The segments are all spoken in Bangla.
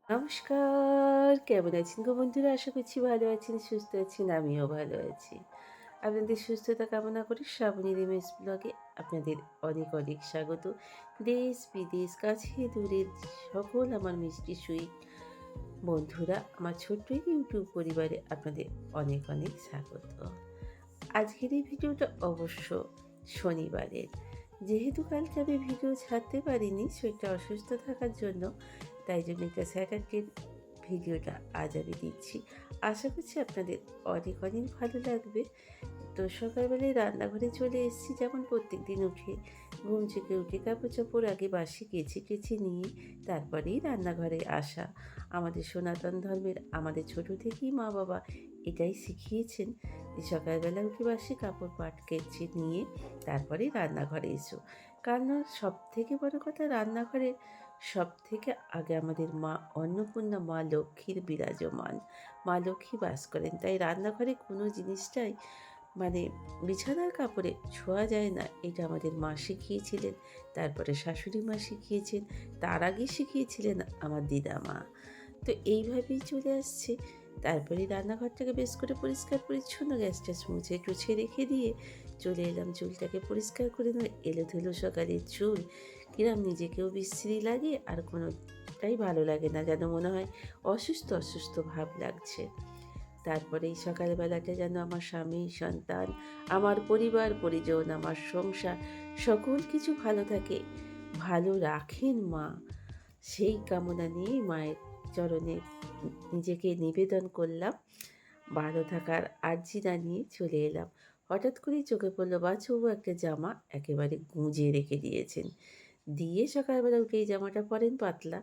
নমস্কার, কেমন আছেন গো বন্ধুরা? আশা করছি ভালো আছেন, সুস্থ আছেন। আমিও ভালো আছি। আপনাদের সুস্থতা কামনা করি শ্রাবণীর এমএস ব্লগে আপনাদের অনেক অনেক স্বাগত। দেশ বিদেশ কাছে দূরের সকল আমার মিষ্টি সুইট বন্ধুরা, আমার ছোট্ট ইউটিউব পরিবারে আপনাদের অনেক অনেক স্বাগত। আজকের এই ভিডিওটা অবশ্য শনিবারের। যেহেতু কালকে আমি ভিডিও ছাড়তে পারিনি শরীরটা অসুস্থ থাকার জন্য, তাই জন্য এটা স্যাটারডের ভিডিওটা আজ আমি দিচ্ছি। আশা করছি আপনাদের অনেক অনেক ভালো লাগবে। তো সকালবেলায় রান্নাঘরে চলে এসেছি, যেমন প্রত্যেক দিন উঠে ঘুম থেকে উঠে কাপড় চাপড় আগে বাসি কেচে টেচে নিয়ে তারপরেই রান্নাঘরে আসা। আমাদের সনাতন ধর্মের আমাদের ছোট থেকেই মা বাবা এটাই শিখিয়েছেন যে সকালবেলা উঠে বাসি কাপড় পাট কেচে নিয়ে তারপরেই রান্নাঘরে এসো। কারণ সব থেকে বড় কথা, রান্নাঘরে সব থেকে আগে আমাদের মা অন্নপূর্ণা, মা লক্ষ্মীর বিরাজমান, মা লক্ষ্মী বাস করেন। তাই রান্নাঘরে কোনো জিনিসটাই মানে বিছানার কাপড়ে ছোঁয়া যায় না, এটা আমাদের মা শিখিয়েছিলেন। তারপরে শাশুড়ি মা শিখিয়েছেন, তার আগে শিখিয়েছিলেন আমার দিদা মা। তো এইভাবেই চলে আসছে। তারপরে রান্নাঘরটাকে বেশ করে পরিষ্কার পরিচ্ছন্ন গ্যাস ট্যাস মুছে টুছে রেখে দিয়ে চলে এলাম চুলটাকে পরিষ্কার করে নিয়ে। এলোথেলো সকালের চুল কিরম নিজেকেও বিশ্রী লাগে, আর কোনোটাই ভালো লাগে না, যেন মনে হয় অসুস্থ অসুস্থ ভাব লাগছে। তারপরে এই সকালবেলাটা যেন আমার স্বামী, সন্তান, আমার পরিবার পরিজন, আমার সংসার সকল কিছু ভালো থাকে, ভালো রাখেন মা, সেই কামনা নিয়েই মায়ের চরণে নিজেকে নিবেদন করলাম। ভালো থাকার আর্জি জানিয়ে চলে এলাম। হঠাৎ করেই চোখে পড়লো বাচ্চাবাবু একটা জামা একেবারে গুঁজে রেখে দিয়েছেন। দিয়ে সকালবেলা উঠে এই জামাটা পরেন, পাতলা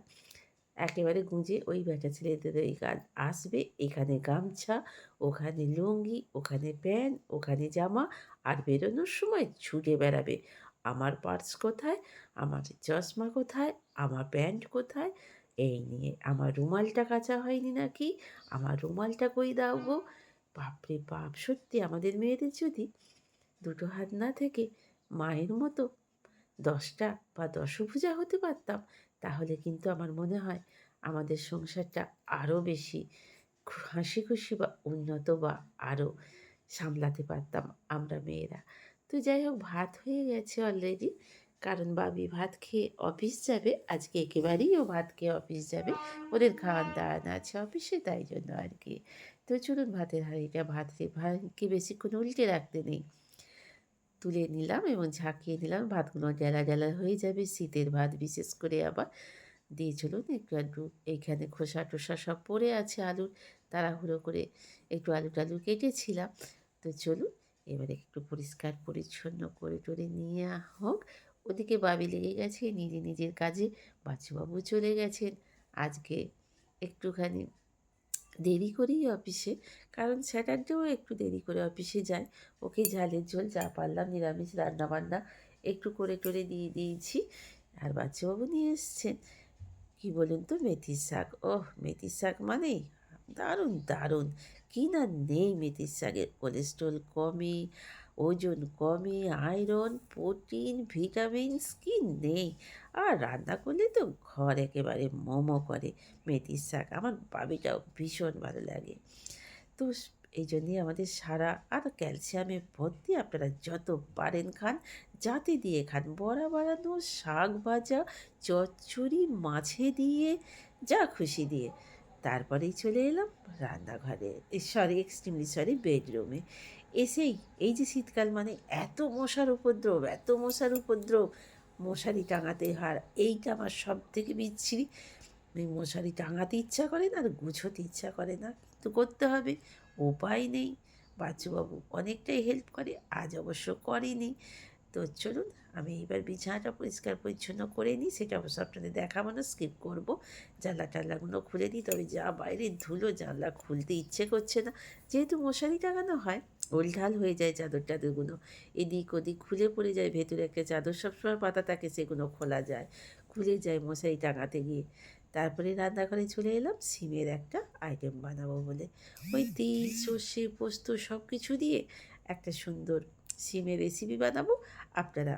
একেবারে গুঁজে, ওই ব্যাটা ছেলেদের ওই গান আসবে, এখানে গামছা, ওখানে লুঙ্গি, ওখানে প্যান্ট, ওখানে জামা, আর বেরোনোর সময় ছুটে বেড়াবে, আমার পার্স কোথায়, আমার চশমা কোথায়, আমার প্যান্ট কোথায়, এই নিয়ে আমার রুমালটা কাচা হয়নি নাকি, আমার রুমালটা কই দাও গো। বাপরে বাপ, সত্যি আমাদের মেয়েদের যদি দুটো হাত না থেকে মায়ের মতো 10টা বা দশভুজা হতে পারতাম, তাহলে কিন্তু আমার মনে হয় আমাদের সংসারটা আরও বেশি হাসি খুশি বা উন্নত বা আরও সামলাতে পারতাম আমরা মেয়েরা। তো যাই হোক, ভাত হয়ে গেছে অলরেডি, কারণ বাবি ভাত খেয়ে অফিস যাবে। আজকে একেবারেই ও ভাত খেয়ে অফিস যাবে, ওদের খাওয়ান দাওয়ান আছে অফিসে, তাই জন্য আর কি। তো চলুন ভাতের হাঁড়িটা ভাতকে বেশিক্ষণ উল্টে রাখতে নেই, তুলে নিলাম এবং ঝাঁকিয়ে নিলাম। ভাতগুলো জ্বালা জ্বালা হয়ে যাবে, শীতের ভাত বিশেষ করে আবার। দিয়ে চলুন একটু আধটু এইখানে খোসা টোসা সব পড়ে আছে আলুর, তাড়াহুড়ো করে একটু আলু টালু কেটেছিলাম। তো চলুন এবারে একটু পরিষ্কার পরিচ্ছন্ন করে টরে নিয়ে হোক। ওদিকে বাবি লেগে গেছে নিজের কাজে, বাচ্চুবাবু চলে গেছেন আজকে একটুখানি দেরি করেই অফিসে, কারণ স্যাটারডেও একটু দেরি করে অফিসে যায়। ওকে ঝালের ঝোল যা পারলাম নিরামিষ রান্নাবান্না একটু করে টরে দিয়ে দিয়েছি। আর বাচ্চাবাবু নিয়ে এসছেন কী বলুন তো, মেথির শাক। ওহ, মেথির শাক মানেই দারুণ দারুণ। কী না নেই মেথির শাকের, কোলেস্ট্রল কমে, ওজন কমে, আয়রন, প্রোটিন, ভিটামিনস কী নেই। আর রান্না করলে তো ঘর একেবারে মোমো করে মেথির শাক। আমার বাবিটাও ভীষণ ভালো লাগে। তো এই জন্যই আমাদের সারা, আর ক্যালসিয়ামে ভর্তি। আপনারা যত পারেন খান, যাতে দিয়ে খান, বড়া বানানো, শাক ভাজা, চচ্চড়ি, মাছে দিয়ে, যা খুশি দিয়ে। তারপরেই চলে এলাম রান্নাঘরে, এক্সট্রিমলি সরি, বেডরুমে। এসেই এই যে শীতকাল মানে এত মশার উপদ্রব, এত মশার উপদ্রব, মশারি টাঙাতে হয়। এইটা আমার সব থেকে বিচ্ছিরি। ওই মশারি টাঙাতে ইচ্ছা করে না, আর গুছোতে ইচ্ছা করে না, কিন্তু করতে হবে, উপায় নেই। বাচ্চুবাবু অনেকটাই হেল্প করে, আজ অবশ্য করেনি। তো চলুন আমি এইবার বিছানাটা পরিষ্কার পরিচ্ছন্ন করে নিই, সেটা অবশ্য আপনাদের দেখাবো না, স্কিপ করবো। জানলা টানলাগুলো খুলে দিই, তবে যা বাইরে ধুলো, জানলা খুলতে ইচ্ছে করছে না। যেহেতু মশারি টাঙানো হয়, ওলঢাল হয়ে যায় চাদর টাদরগুলো, এদিক ওদিক খুলে পড়ে যায়। ভেতরে একটা চাদর সবসময় পাতা থাকে, সেগুলো খোলা যায়, খুলে যায় মশারি টাঙাতে গিয়ে। তারপরে রান্নাঘরে চলে এলাম সিমের একটা আইটেম বানাবো বলে। ওই তিল, সর্ষে, পোস্ত সব কিছু দিয়ে একটা সুন্দর সিমের রেসিপি বানাবো। আপনারা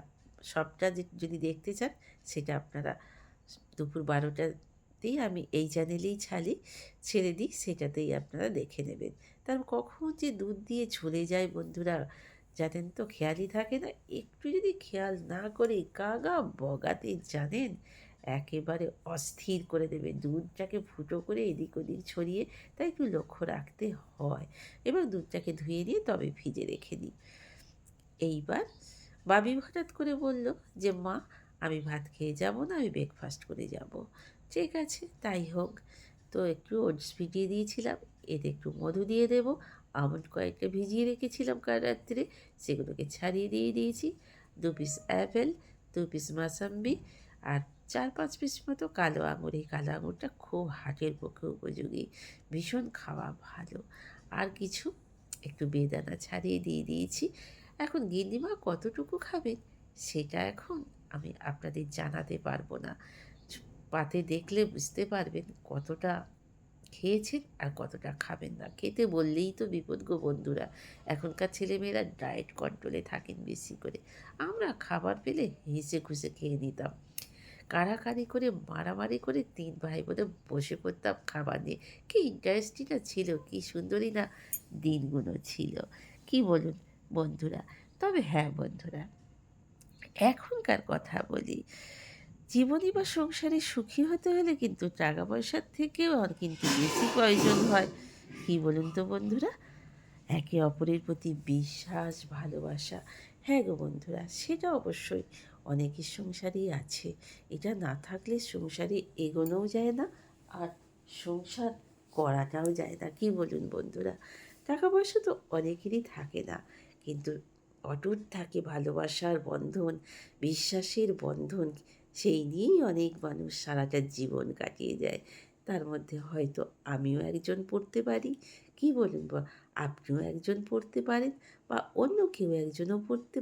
সবটা যদি দেখতে চান, সেটা আপনারা দুপুর 12টার রাত্রেই আমি এই চ্যানেলেই ছেড়ে দিই, সেটাতেই আপনারা দেখে নেবেন। তার কখন যে দুধ দিয়ে ঝরে যায় বন্ধুরা, জানেন তো, খেয়ালই থাকে না। একটু যদি খেয়াল না করে গা বগাতে জানেন, একেবারে অস্থির করে দেবে। দুধটাকে ফুটো করে এদিক ওদিক ছড়িয়ে, তাই একটু লক্ষ্য রাখতে হয়। এবার দুধটাকে ধুয়ে নিয়ে তবে ভিজে রেখে দিই। এইবার বাবি হঠাৎ করে বলল যে, মা আমি ভাত খেয়ে যাব না, আমি ব্রেকফাস্ট করে যাব। ঠিক আছে, তাই হোক। তো একটু ওটস ভিজিয়ে দিয়েছিলাম, এতে একটু মধু দিয়ে দেবো। আমন্ড কয়েকটা ভিজিয়ে রেখেছিলাম কাল রাত্রে, সেগুলোকে ছাড়িয়ে দিয়ে দিয়েছি। 2 পিস অ্যাপেল, 2 পিস মাসাম্বি, আর 4-5 পিস মতো কালো আঙুর। এই কালো আঙুরটা খুব হার্টের পক্ষে উপযোগী, ভীষণ খাওয়া ভালো। আর কিছু একটু বেদানা ছাড়িয়ে দিয়ে দিয়েছি। এখন গিন্নিমা কতটুকু খাবেন সেটা এখন আমি আপনাদের জানাতে পারবো না। পাতে দেখলে বুঝতে পারবেন কতটা খেয়েছেন আর কতটা খাবেন না। খেতে বললেই তো বিপদ গো বন্ধুরা। এখনকার ছেলেমেয়েরা ডায়েট কন্ট্রোলে থাকেন বেশি করে। আমরা খাবার পেলে হেসে খুশে খেয়ে নিতাম। কাড়াকাড়ি করে মারামারি করে 3 ভাই বোনে বসে পড়তাম খাবার নিয়ে। কি ইন্টারেস্টিং না ছিল, কি সুন্দরই না দিনগুলো ছিল। কি বলুন বন্ধুরা? তবে হ্যাঁ বন্ধুরা, এখনকার কথা বলি, জীবনে বা সংসারে সুখী হতে হলে কিন্তু টাকা পয়সার থেকেও আর কিন্তু বেশি প্রয়োজন হয়। কি বলুন তো বন্ধুরা? একে অপরের প্রতি বিশ্বাস, ভালোবাসা। হ্যাঁ গো বন্ধুরা, সেটা অবশ্যই অনেকের সংসারেই আছে। এটা না থাকলে সংসারে এগোনোও যায় না, আর সংসার করাটাও যায় না। কি বলুন বন্ধুরা? টাকা পয়সা তো অনেকেরই থাকে না, কিন্তু অটুট থাকে ভালোবাসার বন্ধন, বিশ্বাসের বন্ধন। সেই নিয়েই অনেক মানুষ সারাটা জীবন কাটিয়ে যায়। তার মধ্যে হয়তো আমিও একজন পড়তে পারি। কি বলুন আপনিও একজন পড়তে পারেন, বা অন্য কেউ একজনও পড়তে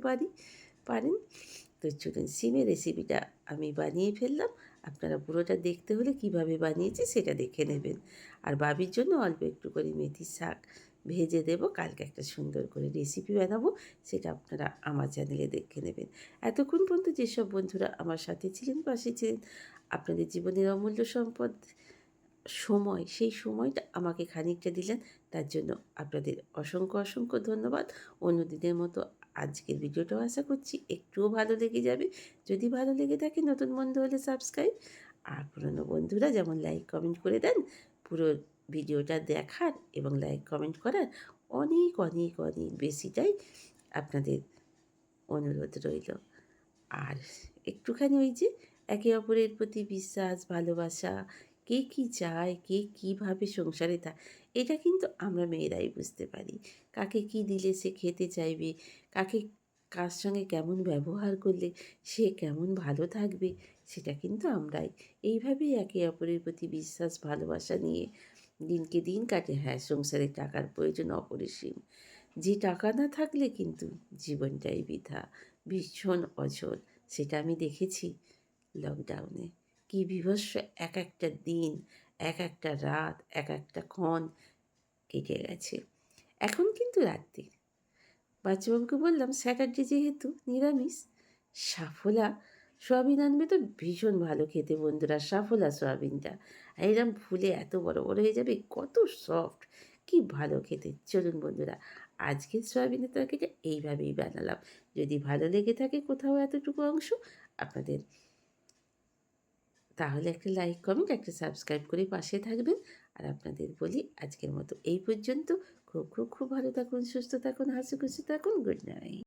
পারেন। তো চলুন, সিমের রেসিপিটা আমি বানিয়ে ফেললাম। আপনারা পুরোটা দেখতে হলে কিভাবে বানিয়েছি সেটা দেখে নেবেন। আর বাবির জন্য অল্প একটু করে মেথি শাক ভেজে দেবো। কালকে একটা সুন্দর করে রেসিপি বানাবো, সেটা আপনারা আমার চ্যানেলে দেখে নেবেন। এতক্ষণ পর্যন্ত যেসব বন্ধুরা আমার সাথে ছিলেন, পাশে ছিলেন, আপনাদের জীবনের অমূল্য সম্পদ সময়, সেই সময়টা আমাকে খানিকটা দিলেন, তার জন্য আপনাদের অসংখ্য ধন্যবাদ। অন্যদিনের মতো আজকের ভিডিওটাও আশা করছি একটুও ভালো লেগে যাবে। যদি ভালো লেগে থাকে, নতুন বন্ধু হলে সাবস্ক্রাইব, আর পুরনো বন্ধুরা যেমন লাইক কমেন্ট করে দেন, পুরো ভিডিওটা দেখার এবং লাইক কমেন্ট করার অনেক বেশিটাই আপনাদের অনুরোধ রইল। আর একটুখানি ওই যে একে অপরের প্রতি বিশ্বাস, ভালোবাসা, কে কী চায়, কে কীভাবে সংসারে এটা কিন্তু আমরা মেয়েরাই বুঝতে পারি। কাকে কী দিলে সে খেতে চাইবে, কাকে কার সঙ্গে কেমন ব্যবহার করলে সে কেমন ভালো থাকবে, সেটা কিন্তু আমরাই। এইভাবেই একে অপরের প্রতি বিশ্বাস, ভালোবাসা নিয়ে দিনকে দিন কাটে। হ্যাঁ, সংসারে টাকার প্রয়োজন অপরিসীম। যে টাকা না থাকলে কিন্তু জীবনটাই বৃথা, ভীষণ অচল। সেটা আমি দেখেছি লকডাউনে। কী বীভৎস এক একটা দিন, এক একটা রাত, এক একটা ক্ষণ কেটে গেছে। এখন কিন্তু রাত্রি। বাচ্চাবাবুকে বললাম স্যাটারডে যেহেতু নিরামিষ, সাফোলা সোয়াবিন আনবে তো ভীষণ ভালো খেতে বন্ধুরা। সাফোলা সোয়াবিনটা এরকম ফুলে এত বড় হয়ে যাবে, কত সফট, কি ভালো খেতে। চলুন বন্ধুরা, আজকের সোয়াবিনের তরকারিটা এইভাবেই বানালাম। যদি ভালো লেগে থাকে কোথাও এতটুকু অংশ আপনাদের, তাহলে একটা লাইক, কমেন্ট, একটা সাবস্ক্রাইব করে পাশে থাকবেন। আর আপনাদের বলি আজকের মতো এই পর্যন্ত। খুব ভালো থাকুন, সুস্থ থাকুন, হাসি খুশি থাকুন। Good night.